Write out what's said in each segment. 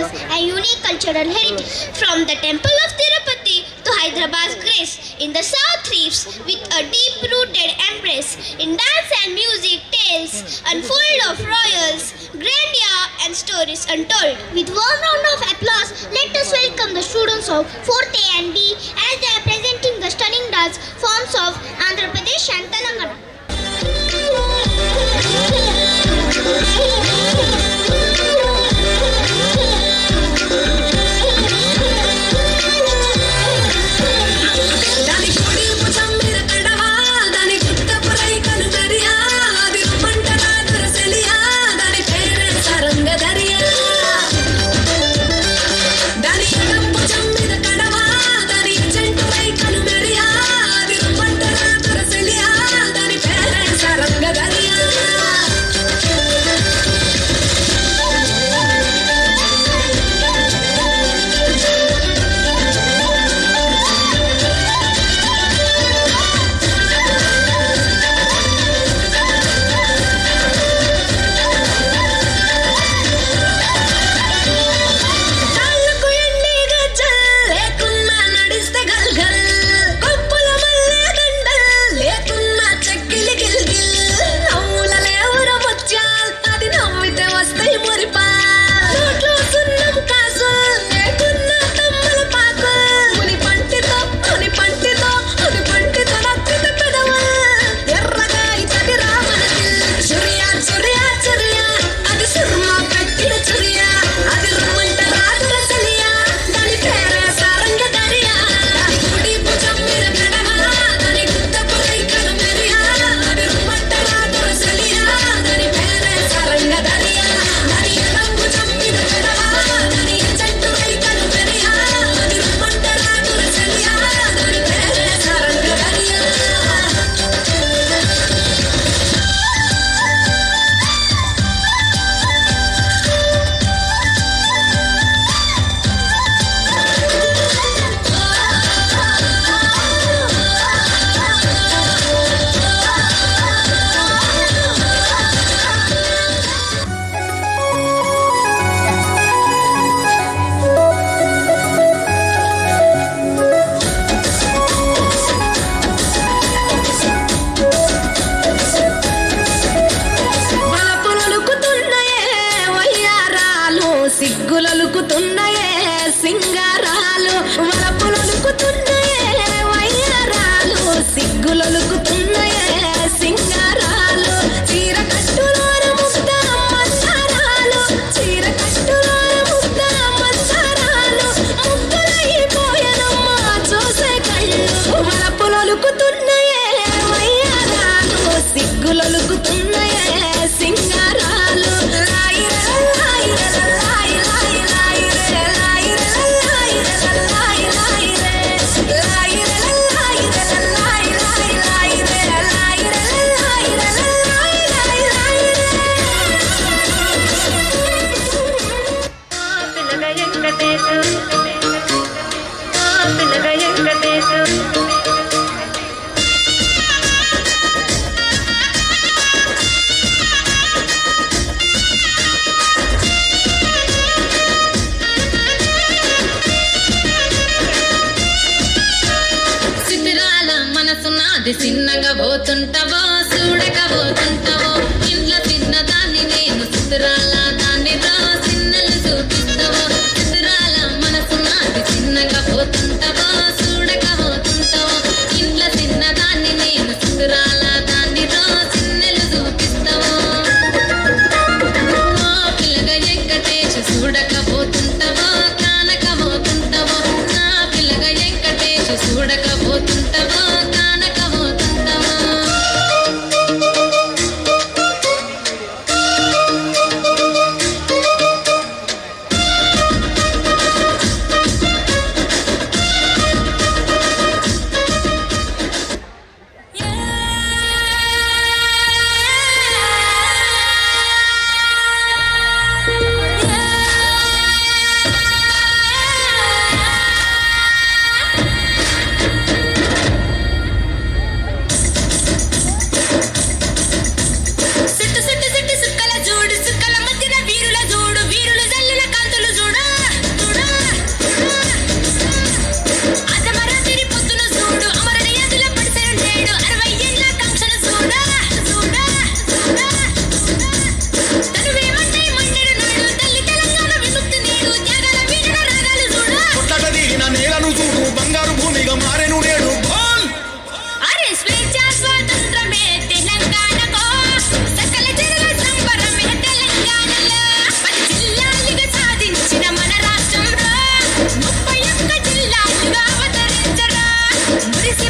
has a unique cultural heritage. From the temple of Tirupati to Hyderabad's grace, in the south thrives with a deep-rooted embrace. In dance and music, tales unfold of royals, grandeur and stories untold. With warm round of applause, let us welcome the students of 4th A and B as they are presenting the stunning dance forms of Andhra Pradesh and Telangana. సిగ్గులలుకుతున్నాయే సింగారాలు వలపులలుకుతున్నాయే వయ్యారాలు సిగ్గులలుకుతున్నాయే సింగారాలు చీర కట్టులోన ముద్ద మందారాలు చీర కట్టులోన ముద్ద మందారాలు ముగ్గులైపోయనమ్మ చూసే కళ్ళు వలపులలుకుతున్నాయే వయ్యారాలు సిగ్గులలుకుతున్నాయే సింగారాలు చిన్నగా పోతుంటావో చూడకపోతుంటావో ఇంట్లో చిన్నదాన్ని నేను సుతురాల దాన్ని రా చిన్నలు చూపిస్తావో సుతురాల మనసు నాది చిన్నగా పోతుంటావో చూడకపోతుంటావో ఇంట్లో చిన్నదాన్ని నేను సుతురాల దాన్ని రా చిన్నలు చూపిస్తావో పిల్లగా వెంకటేష్ చూడకపోతుంటావో కానకపోతుంటావో నా పిల్లగా వెంకటేష్ చూడకపోతుంటావో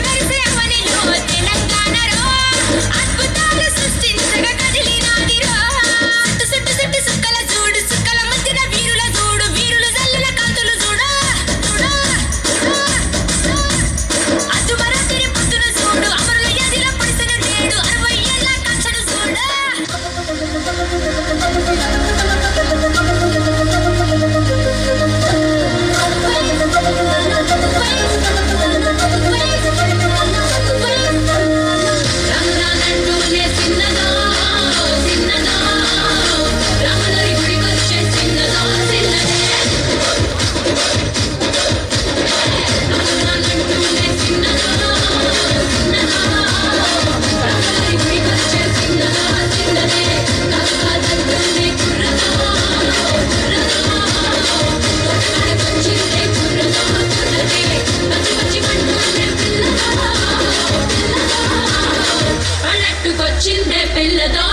మెరిసే అవనిలో తెలంగాణలో అద్భుతాలు సృష్టించగా కదిలినాదిరో. సుట్టు సుట్టు సుట్టు సుక్కల చూడు, సుక్కల మధ్యన వీరుల చూడు, వీరులు జల్లుల కాంతులు చూడు. అద్దుమరాత్రి పొద్దున చూడు, అమరుల యాదిలో పొడిసిన నేడు 60 ఏళ్ల కాంక్షను చూడు. రంగానంటూనే చిన్నదో చిన్నదో, రాములరి గుడికొచ్చే చిన్నదో చిన్నదే. రంగానంటూనే చిన్నదో చిన్నదో, రాములరి గుడికొచ్చే చిన్నదో చిన్నదే. కరువాదంటూనే కుర్రదో కుర్రదో, కొట్టుకాడకొచ్చిందే కుర్రదో కుర్రదే. పచ్చి పచ్చి మంటూనే పిల్లదో పిల్లదో, పల్లెట్టుకొచ్చిందే పిల్లదో